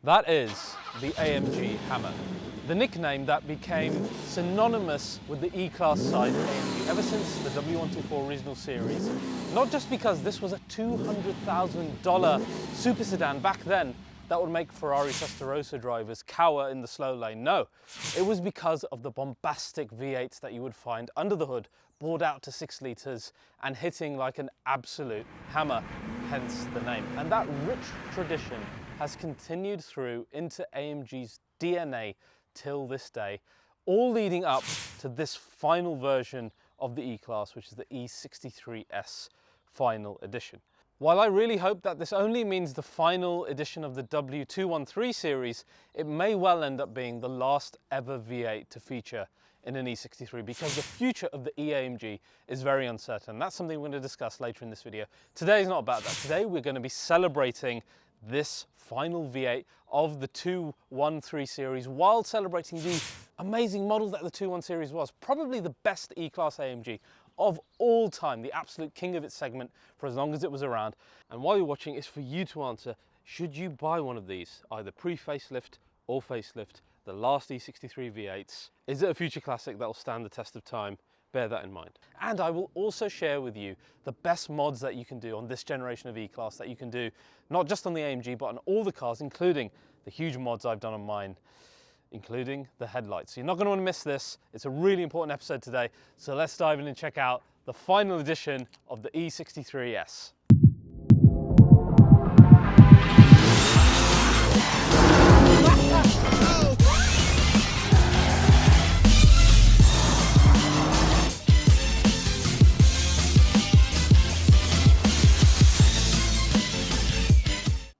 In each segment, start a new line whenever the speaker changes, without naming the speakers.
That is the AMG Hammer, the nickname that became synonymous with the E Class Sized AMG ever since the W124 Original Series. Not just because this was a $200,000 super sedan back then that would make Ferrari Testarossa drivers cower in the slow lane. No, it was because of the bombastic V8s that you would find under the hood, bored out to 6 litres and hitting like an absolute hammer, hence the name. And that rich tradition has continued through into AMG's DNA till this day, all leading up to this final version of the E-Class, which is the E63 S final edition. While I really hope that this only means the final edition of the W213 series, it may well end up being the last ever V8 to feature in an E63, because the future of the E AMG is very uncertain. That's something we're going to discuss later in this video. Today is not about that. Today we're going to be celebrating this final V8 of the 213 series while celebrating the amazing model that the 21 series was. Probably the best E-Class AMG of all time, the absolute king of its segment for as long as it was around. And while you're watching, it's for you to answer, should you buy one of these, either pre-facelift or facelift, the last E63 V8s? Is it a future classic that will stand the test of time? Bear that in mind. And I will also share with you the best mods that you can do on this generation of E-Class, that you can do not just on the AMG but on all the cars, including the huge mods I've done on mine, including the headlights. So you're not going to want to miss this. It's a really important episode today. So let's dive in and check out the final edition of the E63 S.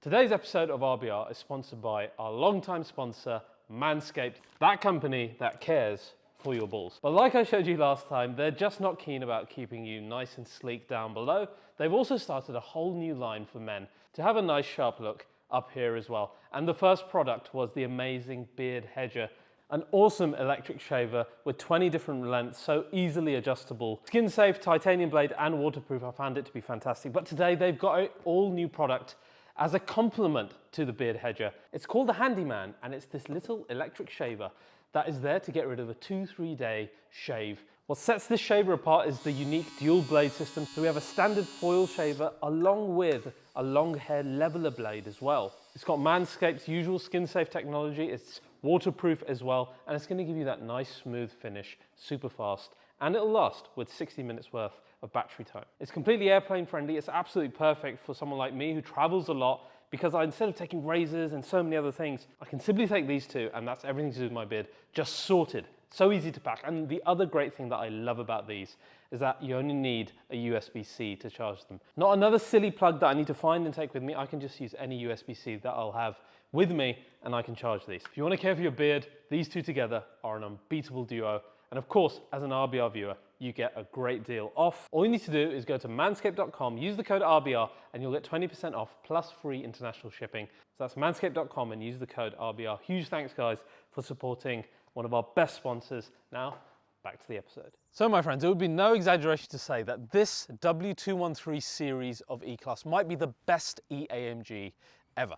Today's episode of RBR is sponsored by our longtime sponsor, Manscaped, that company that cares for your balls. But like I showed you last time, they're just not keen about keeping you nice and sleek down below. They've also started a whole new line for men to have a nice sharp look up here as well. And the first product was the amazing Beard Hedger, an awesome electric shaver with 20 different lengths, so easily adjustable. Skin safe, titanium blade and waterproof. I found it to be fantastic. But today they've got an all new product as a complement to the Beard Hedger. It's called the Handyman, and it's this little electric shaver that is there to get rid of a 2-3 day shave. What sets this shaver apart is the unique dual blade system. So we have a standard foil shaver along with a long hair leveler blade as well. It's got Manscaped's usual skin safe technology. It's waterproof as well, and it's going to give you that nice smooth finish super fast, and it'll last with 60 minutes worth of battery time. It's completely airplane friendly. It's absolutely perfect for someone like me who travels a lot, because instead of taking razors and so many other things, I can simply take these two and that's everything to do with my beard, just sorted. So easy to pack. And the other great thing that I love about these is that you only need a USB-C to charge them. Not another silly plug that I need to find and take with me. I can just use any USB-C that I'll have with me and I can charge these. If you want to care for your beard, these two together are an unbeatable duo. And of course, as an RBR viewer, you get a great deal off. All you need to do is go to manscaped.com, use the code RBR, and you'll get 20% off plus free international shipping. So that's manscaped.com and use the code RBR. Huge thanks, guys, for supporting one of our best sponsors. Now, back to the episode. So, my friends, it would be no exaggeration to say that this W213 series of E-Class might be the best E AMG ever.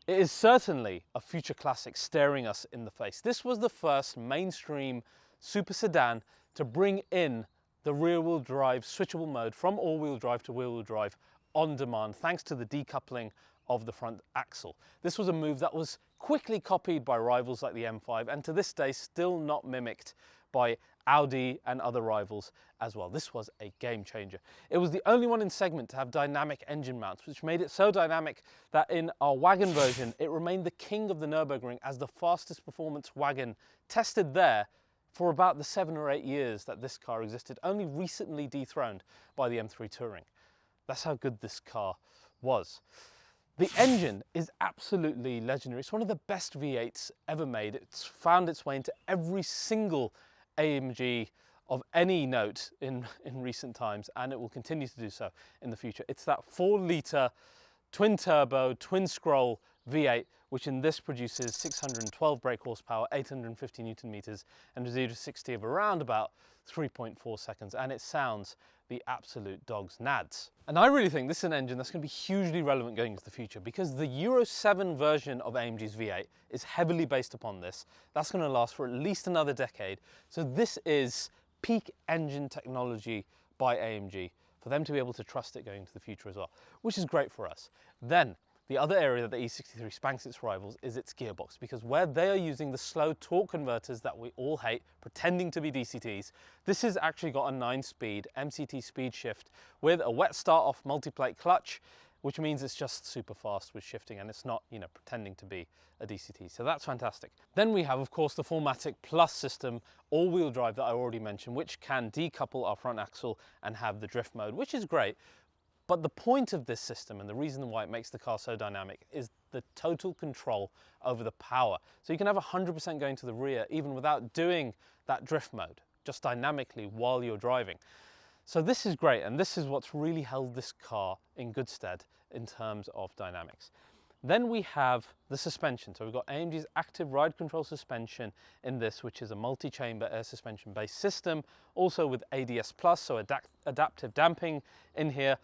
It is certainly a future classic staring us in the face. This was the first mainstream super sedan to bring in the rear-wheel drive switchable mode from all-wheel drive to wheel-wheel drive on demand, thanks to the decoupling of the front axle. This was a move that was quickly copied by rivals like the M5, and to this day still not mimicked by Audi and other rivals as well. This was a game changer. It was the only one in segment to have dynamic engine mounts, which made it so dynamic that in our Wagon version, it remained the king of the Nürburgring as the fastest performance wagon tested there for about the 7 or 8 years that this car existed, only recently dethroned by the M3 Touring. That's how good this car was. The engine is absolutely legendary. It's one of the best V8s ever made. It's found its way into every single AMG of any note in recent times, and it will continue to do so in the future. It's that 4-litre twin turbo, twin scroll V8, which in this produces 612 brake horsepower, 850 Newton meters, and a 0 to 60 of around about 3.4 seconds, and it sounds the absolute dog's nads. And I really think this is an engine that's going to be hugely relevant going into the future, because the Euro 7 version of AMG's V8 is heavily based upon this. That's going to last for at least another decade. So this is peak engine technology by AMG, for them to be able to trust it going into the future as well, which is great for us. Then the other area that the E63 spanks its rivals is its gearbox, because where they are using the slow torque converters that we all hate, pretending to be DCTs, this has actually got a 9-speed MCT speed shift with a wet start off multi-plate clutch, which means it's just super fast with shifting, and it's not, you know, pretending to be a DCT. So that's fantastic. Then we have, of course, the 4MATIC Plus system, all-wheel drive that I already mentioned, which can decouple our front axle and have the drift mode, which is great. But the point of this system, and the reason why it makes the car so dynamic, is the total control over the power. So you can have 100% going to the rear even without doing that drift mode, just dynamically while you're driving. So this is great, and this is what's really held this car in good stead in terms of dynamics. Then we have the suspension. So we've got AMG's active ride control suspension in this, which is a multi-chamber air suspension based system, also with ADS Plus, so adaptive damping in here.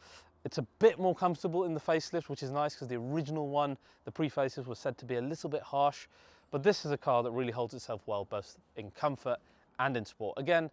It's a bit more comfortable in the facelift, which is nice, because the original one, the pre-facelift, was said to be a little bit harsh, but this is a car that really holds itself well, both in comfort and in sport. Again,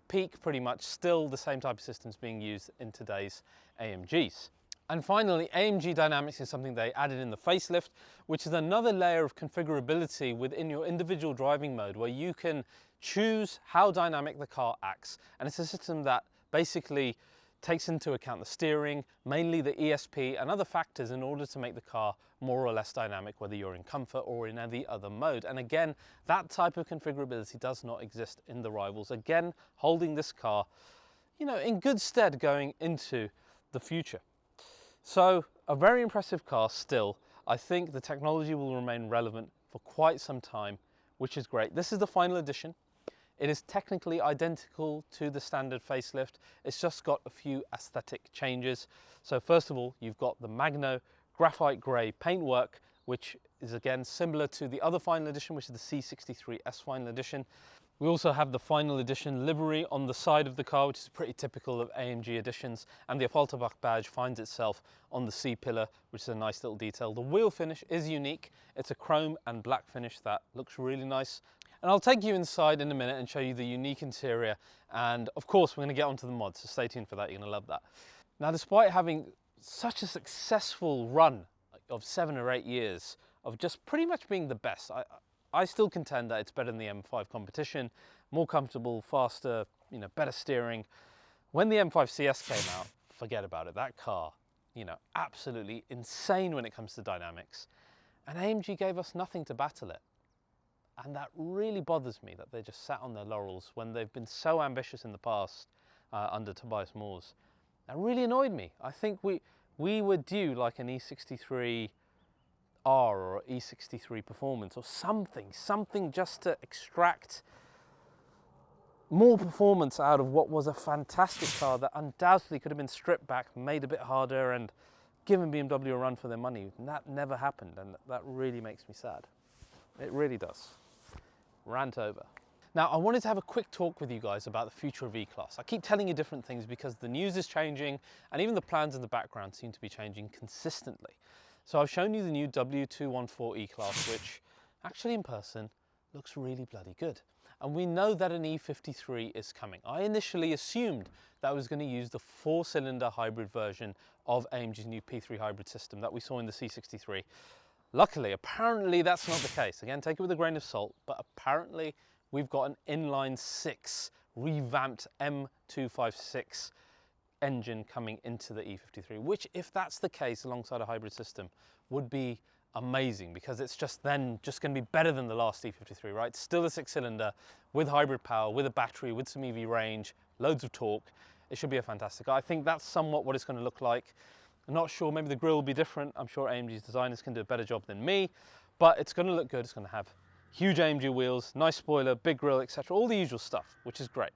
peak pretty much, still the same type of systems being used in today's AMGs. And finally, AMG Dynamics is something they added in the facelift, which is another layer of configurability within your individual driving mode, where you can choose how dynamic the car acts. And it's a system that basically takes into account the steering, mainly the ESP and other factors, in order to make the car more or less dynamic, whether you're in comfort or in any other mode. And again, that type of configurability does not exist in the rivals. Again, holding this car, you know, in good stead going into the future. So a very impressive car still. I think the technology will remain relevant for quite some time, which is great. This is the final edition. It is technically identical to the standard facelift. It's just got a few aesthetic changes. So first of all, you've got the Magno graphite grey paintwork, which is again similar to the other final edition, which is the C63 S final edition. We also have the final edition livery on the side of the car, which is pretty typical of AMG editions, and the Affalterbach badge finds itself on the C-pillar, which is a nice little detail. The wheel finish is unique. It's a chrome and black finish that looks really nice. And I'll take you inside in a minute and show you the unique interior, and of course we're going to get onto the mods, so stay tuned for that, you're going to love that. Now, despite having such a successful run of 7 or 8 years of just pretty much being the best, I still contend that it's better than the M5 competition, more comfortable, faster, you know, better steering. When the M5 CS came out, forget about it. That car, you know, absolutely insane when it comes to dynamics. And AMG gave us nothing to battle it. And that really bothers me, that they just sat on their laurels when they've been so ambitious in the past under Tobias Moores. That really annoyed me. I think we were due like an E63 R or E63 Performance or something just to extract more performance out of what was a fantastic car that undoubtedly could have been stripped back, made a bit harder, and given BMW a run for their money. And that never happened, and that really makes me sad. It really does. Rant over. Now, I wanted to have a quick talk with you guys about the future of E-Class. I keep telling you different things because the news is changing, and even the plans in the background seem to be changing consistently. So I've shown you the new W214 E-Class, which actually in person looks really bloody good. And we know that an E53 is coming. I initially assumed that I was going to use the 4-cylinder hybrid version of AMG's new P3 hybrid system that we saw in the C63. Luckily, apparently that's not the case. Again, take it with a grain of salt, but apparently we've got an inline-6 revamped M256 engine coming into the E53, which, if that's the case alongside a hybrid system, would be amazing, because it's just going to be better than the last E53, right? Still a 6-cylinder with hybrid power, with a battery, with some EV range, loads of torque. It should be a fantastic car. I think that's somewhat what it's going to look like. I'm not sure, maybe the grille will be different. I'm sure AMG's designers can do a better job than me, but it's going to look good. It's going to have huge AMG wheels, nice spoiler, big grille, etc. All the usual stuff, which is great.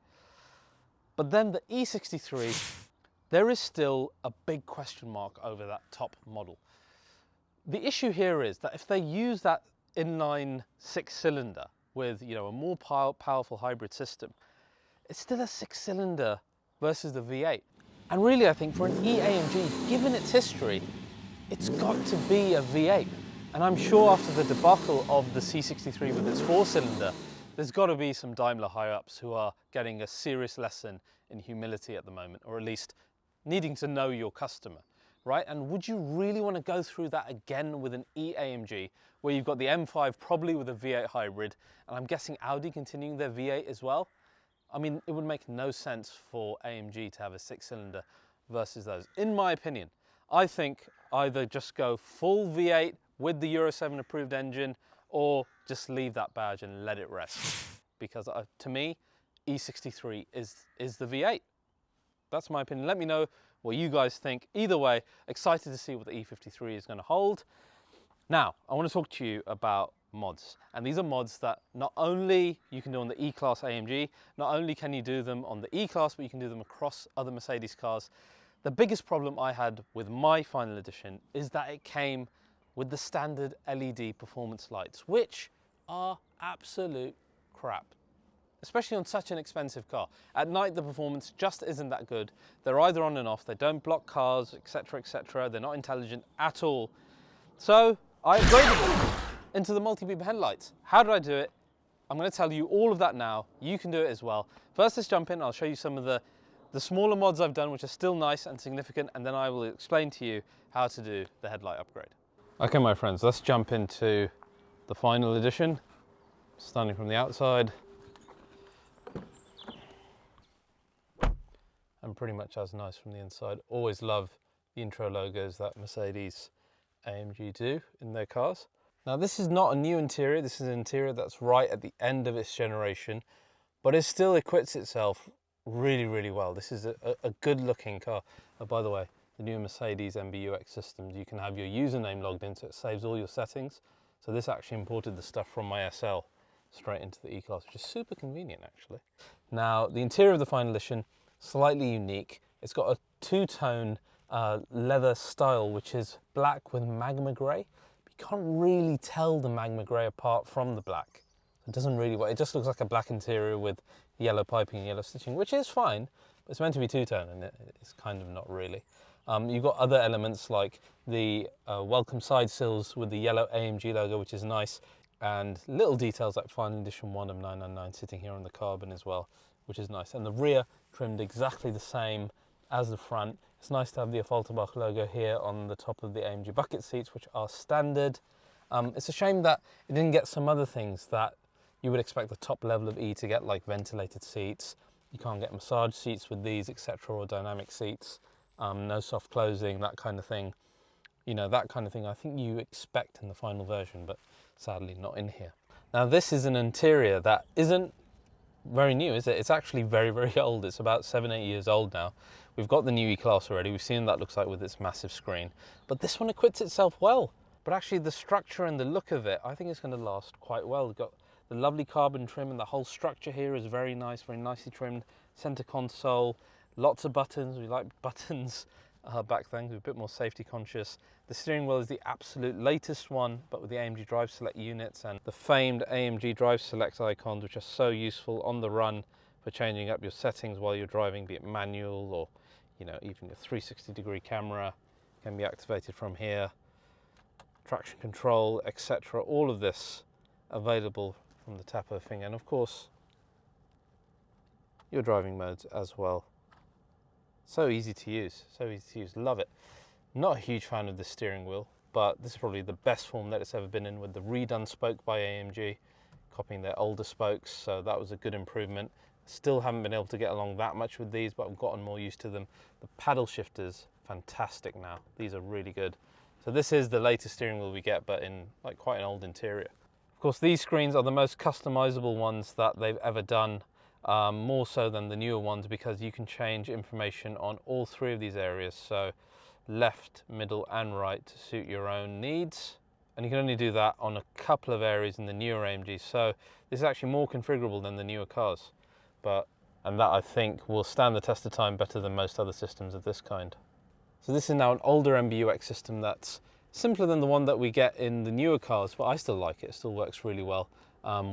But then the E63, there is still a big question mark over that top model. The issue here is that if they use that inline 6-cylinder with, you know, a more powerful hybrid system, it's still a 6-cylinder versus the V8. And really, I think for an E AMG, given its history, it's got to be a V8. And I'm sure after the debacle of the C63 with its 4-cylinder, there's got to be some Daimler higher-ups who are getting a serious lesson in humility at the moment, or at least needing to know your customer, right? And would you really want to go through that again with an E AMG, where you've got the M5 probably with a V8 hybrid, and I'm guessing Audi continuing their V8 as well? I mean, it would make no sense for AMG to have a 6-cylinder versus those. In my opinion, I think either just go full V8 with the Euro 7 approved engine, or just leave that badge and let it rest. Because to me, E63 is the V8. That's my opinion. Let me know what you guys think. Either way, excited to see what the E53 is going to hold. Now, I want to talk to you about mods. And these are mods that not only you can do on the E Class AMG, not only can you do them on the E Class, but you can do them across other Mercedes cars. The biggest problem I had with my final edition is that it came with the standard LED performance lights, which are absolute crap, especially on such an expensive car. At night, the performance just isn't that good. They're either on and off, they don't block cars, etc., etc. They're not intelligent at all. So I upgraded them into the multi-beam headlights. How did I do it? I'm going to tell you all of that now. You can do it as well. First, let's jump in. I'll show you some of the smaller mods I've done, which are still nice and significant, and then I will explain to you how to do the headlight upgrade. Okay, my friends, let's jump into the final edition. Starting from the outside. And pretty much as nice from the inside. Always love the intro logos that Mercedes AMG do in their cars. Now, this is not a new interior. This is an interior that's right at the end of its generation, but it still acquits itself really, really well. This is a good looking car. Oh, by the way, the new Mercedes MBUX systems, you can have your username logged in, so it saves all your settings. So this actually imported the stuff from my SL straight into the E-Class, which is super convenient actually. Now, the interior of the final edition, slightly unique. It's got a two-tone leather style, which is black with magma grey. But you can't really tell the magma grey apart from the black. It doesn't really work. It just looks like a black interior with yellow piping and yellow stitching, which is fine, but it's meant to be two-tone, and it's kind of not really. You've got other elements like the welcome side sills with the yellow AMG logo, which is nice, and little details like final edition 1 of 999 sitting here on the carbon as well, which is nice. And the rear trimmed exactly the same as the front. It's nice to have the Affalterbach logo here on the top of the AMG bucket seats, which are standard. It's a shame that it didn't get some other things that you would expect the top level of E to get, like ventilated seats. You can't get massage seats with these, etc., or dynamic seats. No soft closing, that kind of thing. You know, that kind of thing I think you expect in the final version, but sadly not in here. Now, this is an interior that isn't very new, is it? It's actually very, very old. It's about 7-8 years old now. We've got the new E-Class already. We've seen what that looks like with its massive screen. But this one acquits itself well. But actually the structure and the look of it, I think it's going to last quite well. We've got the lovely carbon trim, and the whole structure here is very nice, very nicely trimmed. Center console, lots of buttons. We like buttons back then. We're a bit more safety conscious. The steering wheel is the absolute latest one, but with the AMG Drive Select units and the famed AMG Drive Select icons, which are so useful on the run for changing up your settings while you're driving, be it manual or, you know, even your 360-degree camera can be activated from here. Traction control, etc. All of this available from the tap of a finger, and of course your driving modes as well. So easy to use, so easy to use. Love it. Not a huge fan of the steering wheel, but this is probably the best form that it's ever been in, with the redone spoke by AMG, copying their older spokes, so that was a good improvement. Still haven't been able to get along that much with these, but I've gotten more used to them. The paddle shifters, fantastic now. These are really good. So this is the latest steering wheel we get, but in like quite an old interior. Of course, these screens are the most customizable ones that they've ever done, more so than the newer ones, because you can change information on all three of these areas. So left, middle and right to suit your own needs. And you can only do that on a couple of areas in the newer AMG. So this is actually more configurable than the newer cars. And that I think will stand the test of time better than most other systems of this kind. So this is now an older MBUX system that's Simpler than the one that we get in the newer cars, but I still like it. It still works really well.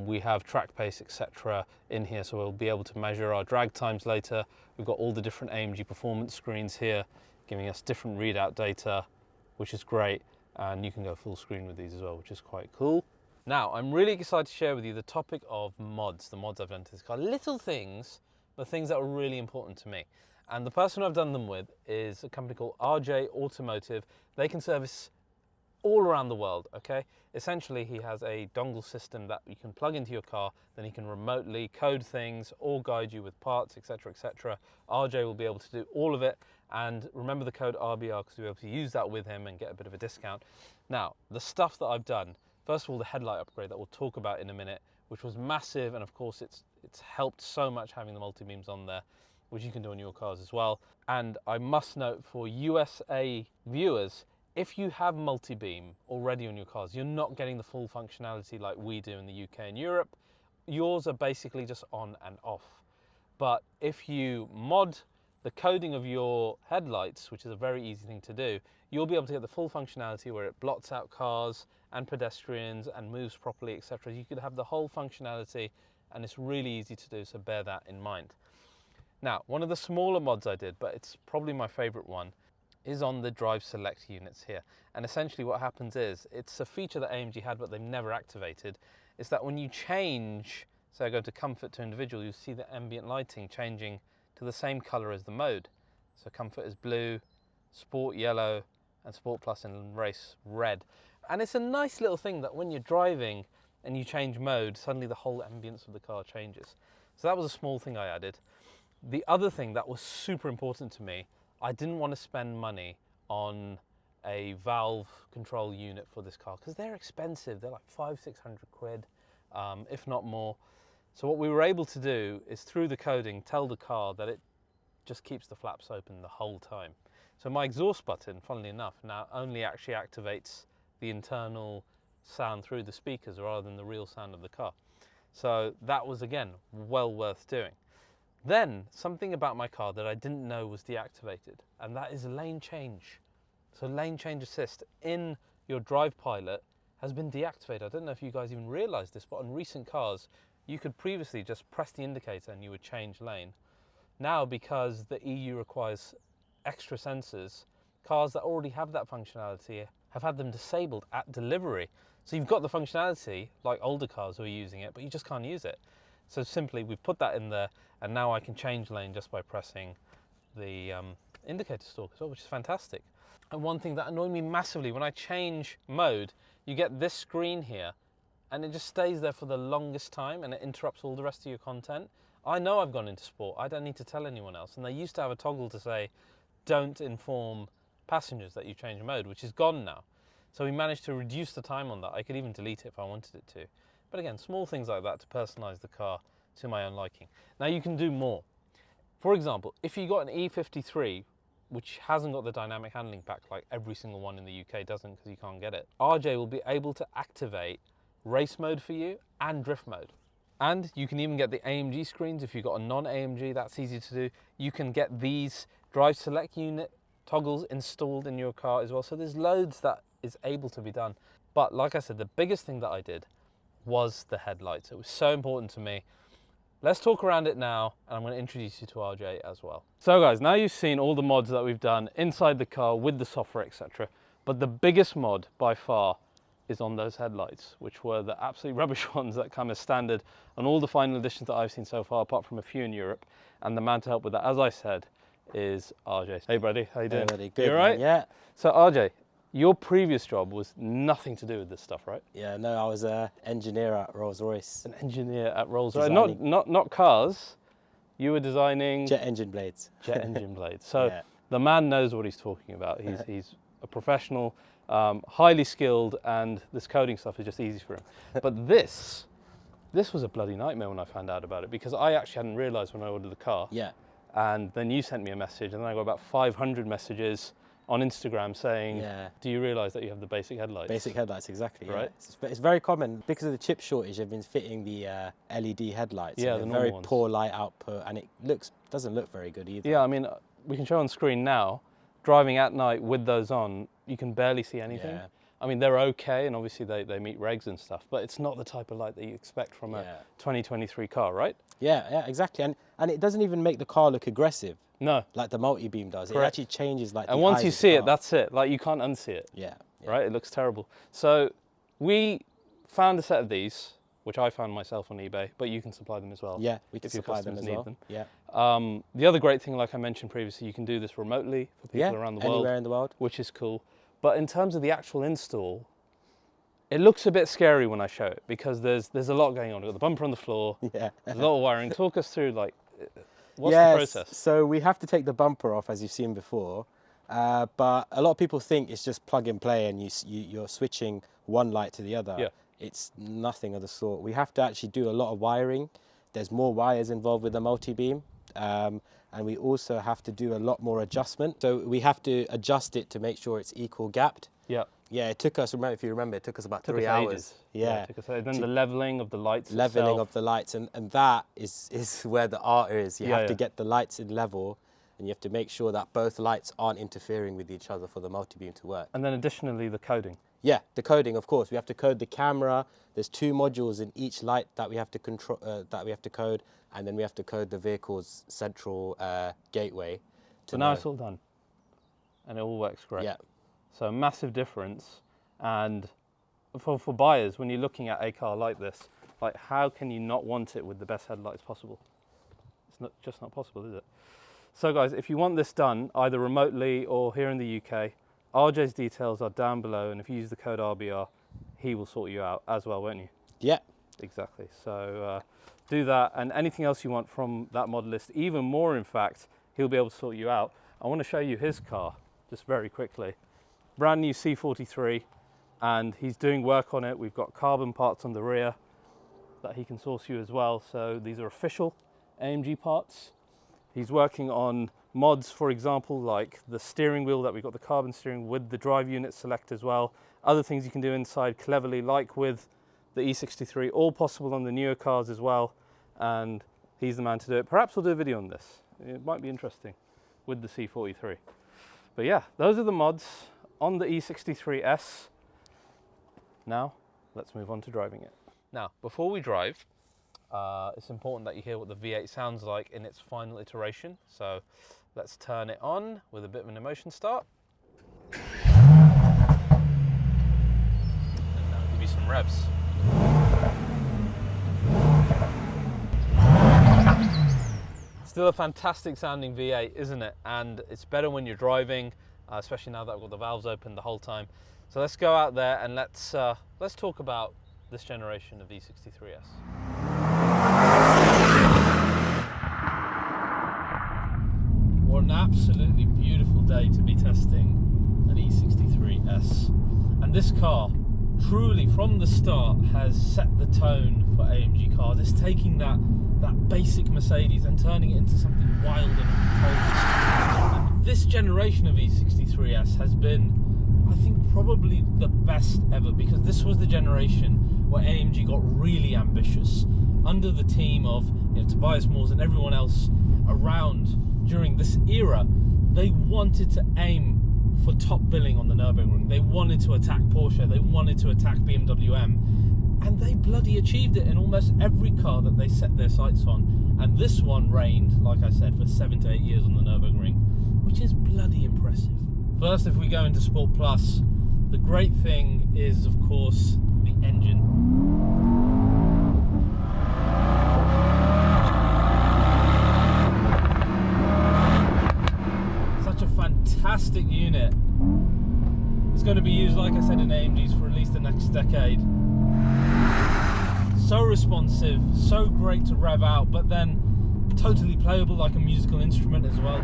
We have track pace, etc. in here, so we'll be able to measure our drag times later. We've got all the different AMG performance screens here, giving us different readout data, which is great. And you can go full screen with these as well, which is quite cool. Now, I'm really excited to share with you the topic of mods, the mods I've done to this car. Little things, but things that are really important to me. And the person I've done them with is a company called RJ Automotive. They can service all around the world, okay? Essentially, he has a dongle system that you can plug into your car, then he can remotely code things or guide you with parts, etc., etc. RJ will be able to do all of it, and remember the code RBR because you'll be able to use that with him and get a bit of a discount. Now, the stuff that I've done, first of all, the headlight upgrade that we'll talk about in a minute, which was massive, and of course it's helped so much having the multi-beams on there, which you can do on your cars as well. And I must note for USA viewers, if you have multi-beam already on your cars, you're not getting the full functionality like we do in the UK and Europe. Yours are basically just on and off. But if you mod the coding of your headlights, which is a very easy thing to do, you'll be able to get the full functionality where it blots out cars and pedestrians and moves properly, etc. You could have the whole functionality, and it's really easy to do, so bear that in mind. Now, one of the smaller mods I did, but it's probably my favorite one, is on the drive select units here. And essentially what happens is, it's a feature that AMG had but they've never activated, is that when you change, so I go to comfort to individual, you see the ambient lighting changing to the same color as the mode. So comfort is blue, sport yellow, and sport plus and race red. And it's a nice little thing that when you're driving and you change mode, suddenly the whole ambience of the car changes. So that was a small thing I added. The other thing that was super important to me, I didn't want to spend money on a valve control unit for this car because they're expensive. They're like 500–600 quid, if not more. So what we were able to do is through the coding, tell the car that it just keeps the flaps open the whole time. So my exhaust button, funnily enough, now only actually activates the internal sound through the speakers rather than the real sound of the car. So that was, again, well worth doing. Then, something about my car that I didn't know was deactivated, and that is lane change. So lane change assist in your Drive Pilot has been deactivated. I don't know if you guys even realize this, but on recent cars, you could previously just press the indicator and you would change lane. Now, because the EU requires extra sensors, cars that already have that functionality have had them disabled at delivery. So you've got the functionality, like older cars who are using it, but you just can't use it. So simply, we've put that in there, and now I can change lane just by pressing the indicator stalk as well, which is fantastic. And one thing that annoyed me massively, when I change mode, you get this screen here, and it just stays there for the longest time, and it interrupts all the rest of your content. I know I've gone into sport. I don't need to tell anyone else. And they used to have a toggle to say, don't inform passengers that you change mode, which is gone now. So we managed to reduce the time on that. I could even delete it if I wanted it to. But again, small things like that to personalize the car to my own liking. Now you can do more. For example, if you got an E53, which hasn't got the dynamic handling pack like every single one in the UK doesn't because you can't get it, RJ will be able to activate race mode for you and drift mode. And you can even get the AMG screens if you've got a non-AMG, that's easy to do. You can get these drive select unit toggles installed in your car as well. So there's loads that is able to be done. But like I said, the biggest thing that I did was the headlights. It was so important to me. Let's talk around it now, and I'm going to introduce you to RJ as well. So guys, now you've seen all the mods that we've done inside the car with the software, etc. But the biggest mod by far is on those headlights, which were the absolutely rubbish ones that come as standard on all the final editions that I've seen so far, apart from a few in Europe. And the man to help with that, as I said, is RJ. Hey buddy, how you doing?
Hey buddy, good.
You all right?
Man, yeah.
So RJ, your previous job was nothing to do with this stuff, right?
Yeah, no, I was an engineer at Rolls-Royce.
An engineer at Rolls-Royce. Not cars. You were designing
jet engine blades.
Jet engine blades. So
yeah.
The man knows what he's talking about. He's a professional, highly skilled, and this coding stuff is just easy for him. But this was a bloody nightmare when I found out about it, because I actually hadn't realised when I ordered the car.
Yeah.
And then you sent me a message, and then I got about 500 messages on Instagram saying,
yeah.
Do you realise that you have the basic headlights?
Basic headlights, exactly. Yeah.
Right.
It's very common because of the chip shortage. They've been fitting the LED headlights.
Yeah,
and
the
very
ones.
poor light output, and it doesn't look very good either.
Yeah, I mean, we can show on screen now. Driving at night with those on, you can barely see anything.
Yeah.
I mean, they're okay, and obviously they meet regs and stuff, but it's not the type of light that you expect from a 2023 car, right?
Yeah, exactly. And it doesn't even make the car look aggressive.
No.
Like the multi-beam does.
Correct.
It actually changes like
and
the
once
eyes
you
of the
see it,
car.
that's it. Like, you can't unsee it.
Yeah.
Right? It looks terrible. So we found a set of these, which I found myself on eBay, but you can supply them as well.
Yeah, we can
if your
supply them
customers
as
need
well.
them.
Yeah.
The other great thing, like I mentioned previously, you can do this remotely for people around the world.
Anywhere in the world.
Which is cool. But in terms of the actual install, it looks a bit scary when I show it, because there's a lot going on. We've got the bumper on the floor.
Yeah.
There's a lot of wiring. Talk us through, like, what's
Yes,
the process?
So we have to take the bumper off, as you've seen before. But a lot of people think it's just plug and play and you're switching one light to the other.
Yeah.
It's nothing of the sort. We have to actually do a lot of wiring. There's more wires involved with the multi-beam. And we also have to do a lot more adjustment. So we have to adjust it to make sure it's equal gapped.
Yeah.
Yeah, it took us, if you remember, it took us about
Took
3
us
hours.
ages.
Yeah.
It took us, then the leveling of the lights
Leveling
itself.
of the lights, and that is where the art is. You have to get the lights in level, and you have to make sure that both lights aren't interfering with each other for the multi-beam to work.
And then additionally, the coding.
Yeah, the coding, of course. We have to code the camera. There's 2 modules in each light that we have to control, that we have to code, and then we have to code the vehicle's central gateway.
So now it's all done, and it all works great.
Yeah.
So massive difference. And for buyers, when you're looking at a car like this, like, how can you not want it with the best headlights possible? It's just not possible, is it? So guys, if you want this done, either remotely or here in the UK, RJ's details are down below, and if you use the code RBR, he will sort you out as well, won't you?
Yeah.
Exactly. So do that, and anything else you want from that model list, even more in fact, he'll be able to sort you out. I want to show you his car just very quickly. Brand new C43. And he's doing work on it. We've got carbon parts on the rear that he can source you as well. So these are official AMG parts. He's working on mods, for example, like the steering wheel that we've got the carbon steering with the drive unit select as well. Other things you can do inside cleverly, like with the E63, all possible on the newer cars as well. And he's the man to do it. Perhaps we'll do a video on this. It might be interesting with the C43. But yeah, those are the mods on the E63 S. Now, let's move on to driving it. Now, before we drive, it's important that you hear what the V8 sounds like in its final iteration. So let's turn it on with a bit of an emotion start. And now give you some revs. Still a fantastic sounding V8, isn't it? And it's better when you're driving, especially now that I've got the valves open the whole time. So let's go out there and let's talk about this generation of E63 S. What an absolutely beautiful day to be testing an E63 S. And this car, truly from the start, has set the tone for AMG cars. It's taking that basic Mercedes and turning it into something wild and uncontrollable. And this generation of E63 S has been, I think, probably the best ever, because this was the generation where AMG got really ambitious under the team of Tobias Moores and everyone else around during this era. They wanted to aim for top billing on the Nürburgring. They wanted to attack Porsche, they wanted to attack BMW M, and they bloody achieved it in almost every car that they set their sights on. And this one reigned, like I said, for 7 to 8 years on the Nürburgring, which is bloody impressive. First, if we go into Sport Plus, the great thing is, of course, the engine. Such a fantastic unit. It's going to be used, like I said, in AMGs for at least the next decade. So responsive, so great to rev out, but then totally playable like a musical instrument as well.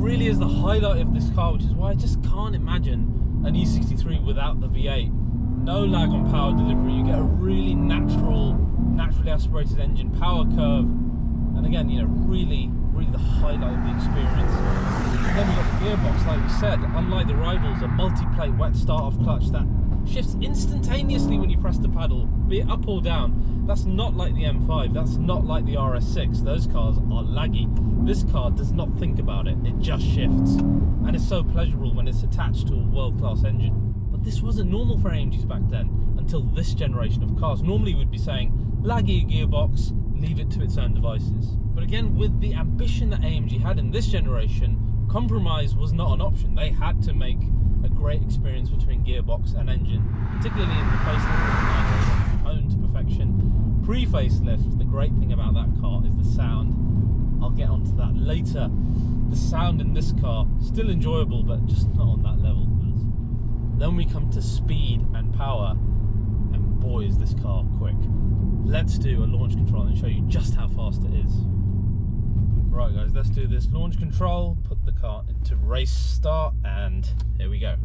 Really is the highlight of this car, which is why I just can't imagine an E63 without the V8. No lag on power delivery, you get a really naturally aspirated engine, power curve, and again, really the highlight of the experience. And then we've got the gearbox, like we said, unlike the rivals, a multi-plate wet start-off clutch that shifts instantaneously when you press the pedal, be it up or down. That's not like the M5, that's not like the RS6. Those cars are laggy. This car does not think about it, it just shifts. And it's so pleasurable when it's attached to a world-class engine. But this wasn't normal for AMGs back then, until this generation of cars. Normally we'd be saying, laggy gearbox, leave it to its own devices. But again, with the ambition that AMG had in this generation, compromise was not an option. They had to make a great experience between gearbox and engine, particularly in the facelift, honed to perfection. Pre-facelift, the great thing about that car is the sound. I'll get onto that later. The sound in this car, still enjoyable, but just not on that level. Then we come to speed and power, and boy is this car quick. Let's do a launch control and show you just how fast it is. Right guys, let's do this launch control, put the car into race start, and here we go.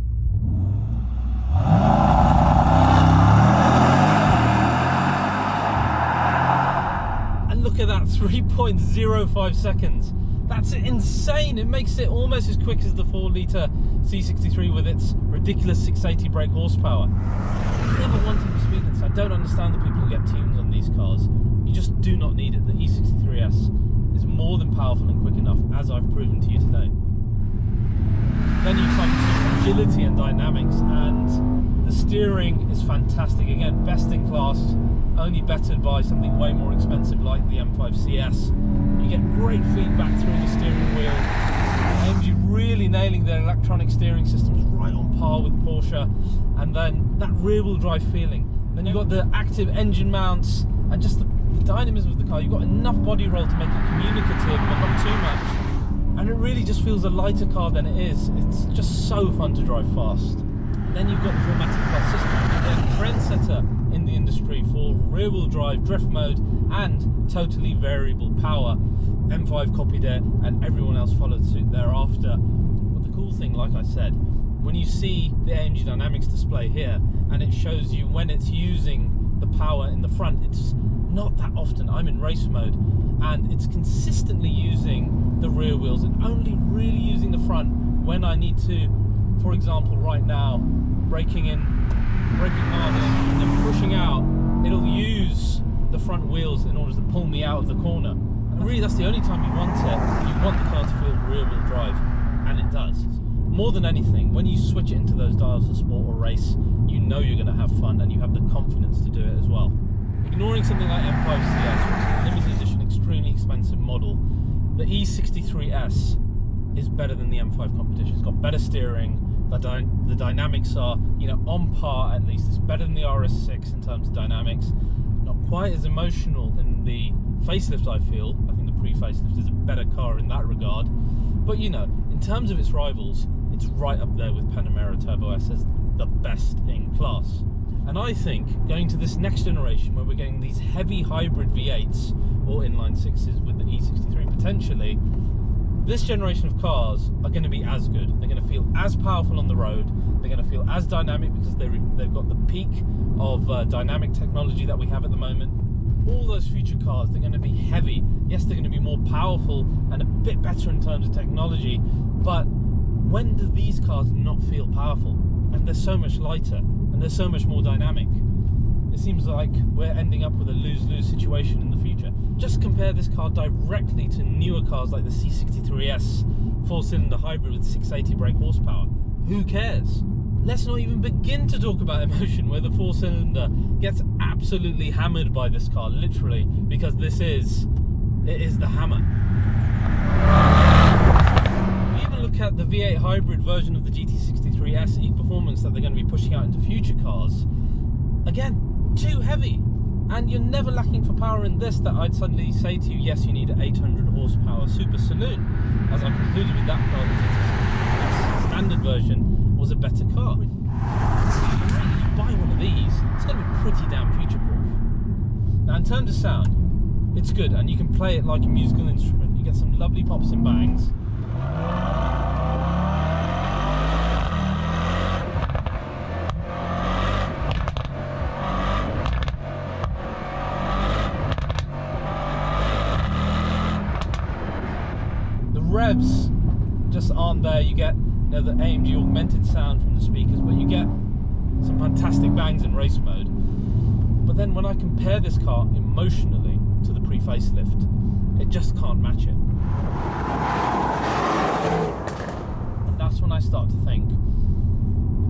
And look at that, 3.05 seconds. That's insane. It makes it almost as quick as the 4-litre C63 with its ridiculous 680 brake horsepower. I never wanted the speed inside. I don't understand the people who get tunes on these cars. You just do not need it. The E63 S is more than powerful and quick enough, as I've proven to you today. Then you come to agility and dynamics, and the steering is fantastic. Again, best in class, only bettered by something way more expensive like the M5 CS. You get great feedback through the steering wheel. AMG really nailing their electronic steering systems, right on par with Porsche. And then that rear wheel drive feeling. Then you've got the active engine mounts and just the dynamism of the car. You've got enough body roll to make it communicative, but not too much. And it really just feels a lighter car than it is. It's just so fun to drive fast. And then you've got the 4MATIC Plus system. They're a trendsetter in the industry for rear wheel drive, drift mode, and totally variable power. M5 copied it, and everyone else followed suit thereafter. But the cool thing, like I said, when you see the AMG Dynamics display here, and it shows you when it's using the power in the front, it's not that often. I'm in race mode, and it's consistently using the rear wheels and only really using the front when I need to. For example, right now, braking in, braking hard in, and then pushing out, it'll use the front wheels in order to pull me out of the corner. And really, that's the only time you want it. You want the car to feel rear wheel drive, and it does. More than anything, when you switch it into those dials for sport or race, you know you're going to have fun, and you have the confidence to do it as well. Ignoring something like M5 CS, which is a limited edition, extremely expensive model, the E63 S is better than the M5 competition. It's got better steering. The dynamics are, on par at least. It's better than the RS6 in terms of dynamics. Not quite as emotional in the facelift, I feel. I think the pre-facelift is a better car in that regard. But in terms of its rivals, it's right up there with Panamera Turbo S as the best in class. And I think going to this next generation where we're getting these heavy hybrid V8s or inline sixes with the E63 potentially, this generation of cars are going to be as good. They're going to feel as powerful on the road. They're going to feel as dynamic because they've got the peak of dynamic technology that we have at the moment. All those future cars, they're going to be heavy. Yes, they're going to be more powerful and a bit better in terms of technology. But when do these cars not feel powerful? And they're so much lighter and they're so much more dynamic. It seems like we're ending up with a lose-lose situation in the future. Just compare this car directly to newer cars like the C63 S 4-cylinder hybrid with 680 brake horsepower. Who cares? Let's not even begin to talk about emotion, where the 4-cylinder gets absolutely hammered by this car, literally, because it is the hammer. If you even look at the V8 hybrid version of the GT63 S e-performance that they're going to be pushing out into future cars, again, too heavy. And you're never lacking for power in this that I'd suddenly say to you, yes, you need an 800 horsepower super saloon. As I concluded with that car, the standard version was a better car. When you buy one of these, it's going to be pretty damn future-proof. Now, in terms of sound, it's good, and you can play it like a musical instrument. You get some lovely pops and bangs. Revs just aren't there. You get the AMG augmented sound from the speakers, but you get some fantastic bangs in race mode. But then when I compare this car emotionally to the pre-facelift, it just can't match it. And that's when I start to think,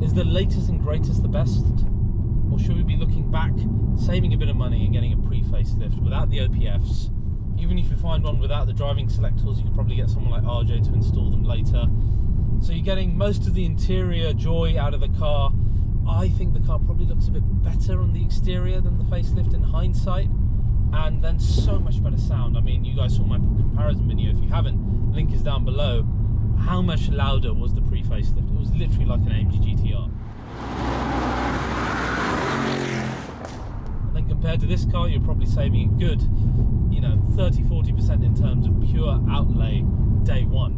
is the latest and greatest the best? Or should we be looking back, saving a bit of money and getting a pre-facelift without the OPFs? Even if you find one without the driving select tools, you could probably get someone like RJ to install them later. So you're getting most of the interior joy out of the car. I think the car probably looks a bit better on the exterior than the facelift in hindsight, and then so much better sound. I mean, you guys saw my comparison video. If you haven't, link is down below. How much louder was the pre-facelift? It was literally like an AMG GTR. And then compared to this car, you're probably saving a good, 30-40% in terms of pure outlay day one.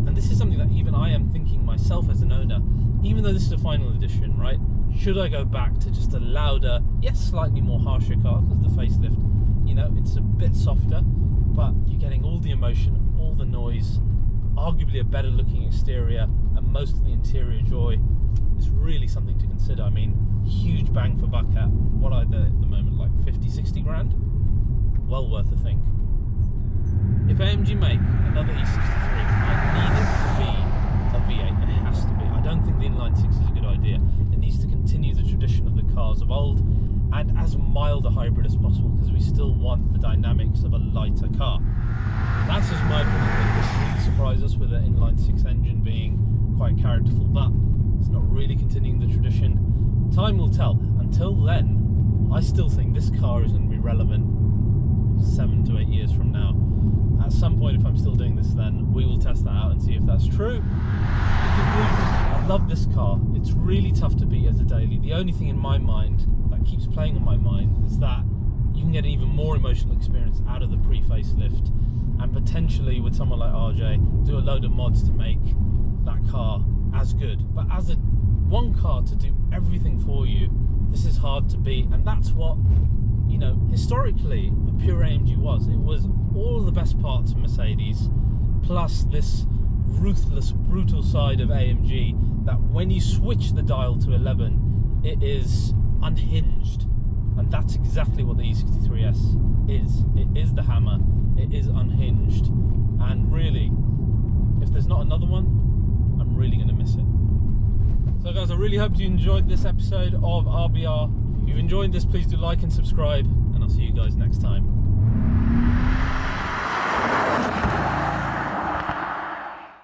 And this is something that even I am thinking myself as an owner, even though this is a final edition, right? Should I go back to just a louder, yes, slightly more harsher car, because the facelift, it's a bit softer, but you're getting all the emotion, all the noise, arguably a better looking exterior, and most of the interior joy is really something to consider. I mean, huge bang for buck at, what are they at the moment, like 50-60 grand? Well worth a think. If AMG make another E63, I need it to be a V8. It has to be. I don't think the inline six is a good idea. It needs to continue the tradition of the cars of old and as mild a hybrid as possible, because we still want the dynamics of a lighter car. That's just my opinion. This really surprised us with an inline six engine being quite characterful, but it's not really continuing the tradition. Time will tell. Until then, I still think this car is going to be relevant 7 to 8 years from now. At some point, if I'm still doing this, then we will test that out and see if that's true. In conclusion, I love this car. It's really tough to beat as a daily. The only thing in my mind that keeps playing on my mind is that you can get an even more emotional experience out of the pre-facelift, and potentially with someone like RJ, do a load of mods to make that car as good. But as one car to do everything for you, this is hard to beat, and that's what, historically, a pure AMG was. It was all the best parts of Mercedes, plus this ruthless, brutal side of AMG, that when you switch the dial to 11, it is unhinged. And that's exactly what the E63 S is. It is the hammer, it is unhinged. And really, if there's not another one, I'm really going to miss it. So guys, I really hope you enjoyed this episode of RBR. If you enjoyed this, please do like and subscribe, and I'll see you guys next time.